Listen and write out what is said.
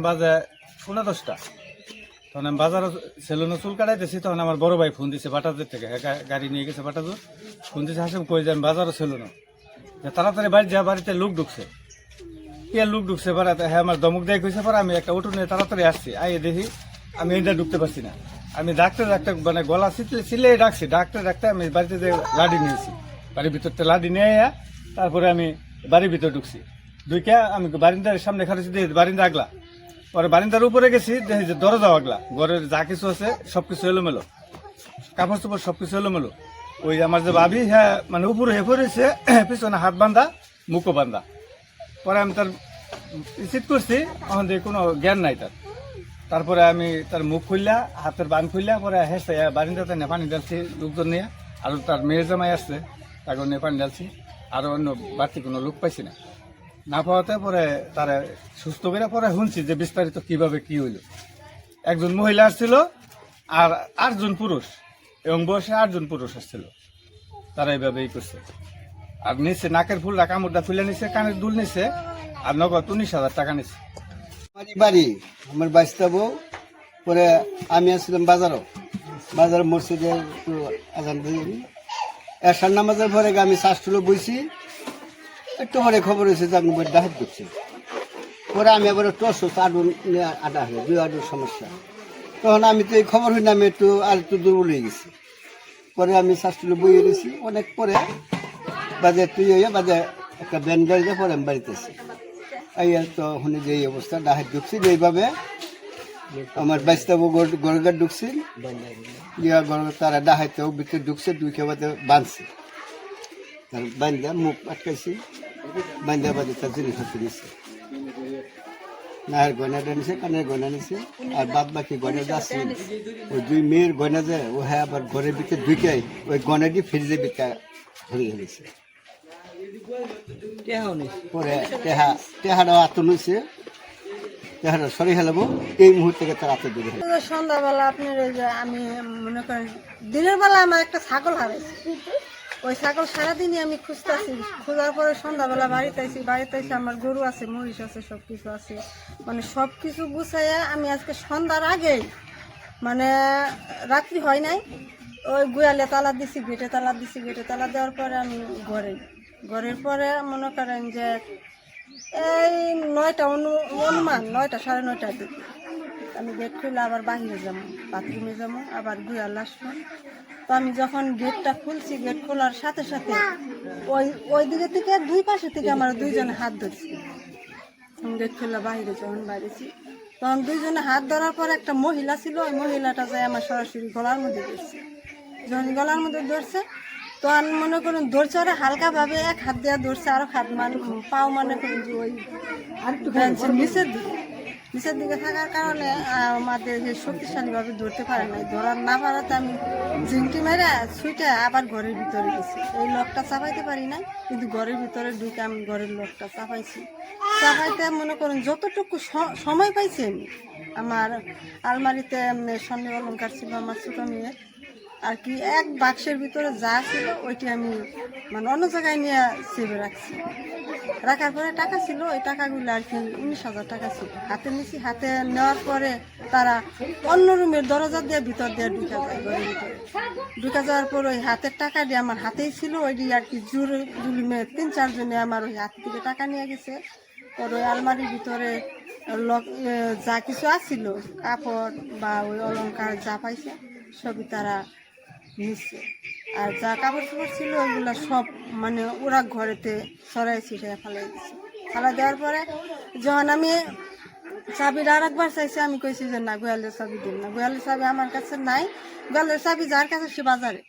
বাজে 10:30। তখন আমি বাজারে সেলুনে চুল কাটাইতেছি, তখন আমার বড় ভাই ফোন দিছে বাটাজের থেকে, গাড়ি নিয়ে গেছে বাটাজুর। ফোন দিছে, হাসিম কই যে আমি বাজারে সেলুনে, যে তাড়াতাড়ি বাড়ি যা, বাড়িতে লোক ঢুকছে। কে লোক ঢুকছে বাড়াতে? হ্যাঁ, আমার দমক দেয় কইছে। পরে আমি একটা অটো নিয়ে তাড়াতাড়ি আসছি, আইয়ে দেখি আমি এটা ঢুকতে পারছি না। আমি ডাক্তার মানে গলা সিলে ডাকছি, ডাক্তার আমি বাড়িতে যে লাডি নিয়েছি, বাড়ির ভিতর থেকে লাডি নিয়ে তারপরে আমি বাড়ির ভিতর ঢুকছি। ঢুকে আমি বারিন্দার সামনে খাড়েছি, দিয়ে বারিন্দা আগলা। পরে বারিন্দার উপরে গেছি, দেখি যে দরজা আগলা, ঘরের যা কিছু আছে সবকিছু এলোমেলো, কাপড় চোপড় সবকিছু এলোমেলো। ওই আমার যে ভাবি, হ্যাঁ মানে উপরে হেফে রয়েছে, পিছনে হাত বান্ধা, মুখও বান্ধা। পরে আমি তার চিৎ করছি, এখন দিয়ে কোনো জ্ঞান নাই তার। তারপরে আমি তার মুখ খুললা, হাতের বান খুললা, পরে হেসে বারিন্দাতে নিয়ে পানি ঢালছি লোকজন নিয়ে। আর তার মেয়ের জামাই আসছে, তাকে নিয়ে পানি ঢালছি। আর অন্য বাড়তি কোনো লোক পাইছি না। না পাওয়াতে পরে তারা সুস্থ করে পরে শুনছি যে বিস্তারিত কিভাবে কি হইল। একজন মহিলা আসছিল আর 8জন পুরুষ, এবং বয়সে 8জন পুরুষ আসছিল। তারা এইভাবেই করছে। আর নিচে নাকের ফুলটা কামড়টা ফুলে নিছে, কানের দুল নিছে, আর নগদ 19,000 টাকা নিছে। আমারই বাড়ি, আমার বাইশটা বউ। পরে আমি আসছিলাম বাজার মসজিদে একটু আজান দিয়ে এসার নামাজের পরে আমি শ্বাসটুলো বইছি। একটু পরে খবর হয়েছে যে আমি ডাহাত করছি। পরে আমি আবার একটু অসুস্থ, আডুন আটা হলো, 2 আডুর সমস্যা। তখন আমি তো এই খবর হইলে আমি একটু দুর্বল হয়ে গেছি। পরে আমি শ্বাসটুলো বইয়ে দিয়েছি। অনেক পরে বাজে বাজে একটা ব্যান্ড গাড়িতে পরে আমি বাড়িতেছি। এই তো শুনি যে এই অবস্থা ডাহাত ঢুকছি, এইভাবে আমার বাইশটা গড়গার ঢুকছি, তারা ডাহাইতেও ভিতরে ঢুকছে, 2 খেবাতে বাঁধছে। তার বান্ধা মুখ আটকাইছি, বান্ধা বাদে তার জিনিস হাতে নিচ্ছে, নায়ের গয়নাটা নিছে, কানের গয়না নিছে। আর বাদ বাকি গয়না যাচ্ছে ওই 2 মেয়ের গয়না যায়, ও হ্যাঁ আবার ঘরের ভিতরে ঢুকে ওই গয়নাটি ফ্রিজের ভিতরে ধরে গেছে। পরে টেহাটাও আতন হয়েছে, টেহাটা সরি হেলাবো এই মুহূর্তে তার আত দূরে। সন্ধ্যাবেলা আপনার ওই যে আমি মনে করেন দিনের বেলা আমার একটা ছাগল হারাইছি। ওই ছাগল সারাদিনই আমি খুঁজতেছি, খোঁজার পরে সন্ধ্যাবেলা বাড়িতে এসে আমার গরু আছে, মহিষ আছে, সব কিছু আছে। মানে সব কিছু গুছাইয়া আমি আজকে সন্ধ্যার আগেই, মানে রাত্রি হয় নাই, ওই গোয়ালে তালা দিছি, গেটে তালা দেওয়ার পরে আমি ঘরের পরে মনে করেন যে এই 9টা অনুমান 9টা 9:30 দিকে আমি গেট খুলে আবার বাহিরে যাবো, বাথরুমে যাবো, আবার গোয়াল আসবো। তো আমি যখন গেটটা খুলছি, গেট খোলার সাথে সাথে ওই দিকে থেকে 2 পাশে থেকে আমার 2 জনে হাত ধরছি। গেট খোলা বাহিরে যখন বাইরেছি, তখন 2 জনে হাত ধরার পর একটা মহিলা ছিল, ওই মহিলাটা যায় আমার সরাসরি গলার মধ্যে ধরছে। যখন গলার মধ্যে ধরছে, তো আমি মনে করুন ধরছে ওরা হালকাভাবে, এক হাত দেওয়া ধরছে, আরো হাত পাও মনে করুন যে ওই আরেকটু নিচের দিকে থাকার কারণে আমাদের শক্তিশালীভাবে ধরতে পারে নাই। ধরার না পারাতে আমি ঝিংটি মেরে ছুটে আবার ঘরের ভিতরে গেছি। এই লকটা চাপাইতে পারি নাই, কিন্তু ঘরের ভিতরে ঢুকে আমি ঘরের লকটা চাপাইতে মনে করুন যতটুকু সময় পাইছি আমি, আমার আলমারিতে স্বর্ণ অলংকার ছিল আমার ছোট মেয়ে, আর কি এক বাক্সের ভিতরে যা ছিল ওইটি আমি মানে অন্য জায়গায় নিয়ে চেপে রাখার পরে টাকা ছিল, ওই টাকাগুলো আর কি 19,000 টাকা ছিল হাতে নিয়েছি। হাতে নেওয়ার পরে তারা অন্য রুমের দরজা দিয়ে ভিতর দিয়ে ঢুকে যায়, ঘরের ভিতরে ঢুকে যাওয়ার পর ওই হাতের টাকা দিয়ে আমার হাতেই ছিল, ওইটি আর কি জুলুমে 3-4 জনে আমার ওই হাত থেকে টাকা নিয়ে গেছে। পরে ওই আলমারির ভিতরে যা কিছু আসছিল, কাপড় বা ওই অলংকার যা পাইছে সবই তারা নিচ্ছে। আর যা কাপড় চোপড় ছিল ওইগুলো সব মানে ওরা ঘরেতে সরাই ছিটাই ফেলাই দিচ্ছে। ফেলা দেওয়ার পরে যখন আমি চাবিটা আর একবার চাইছি, আমি কইছি যে না, গোয়ালের চাবি দিন না, গোয়ালের চাবি আমার কাছে নাই, গোয়ালের চাবি যার কাছে সে বাজারে।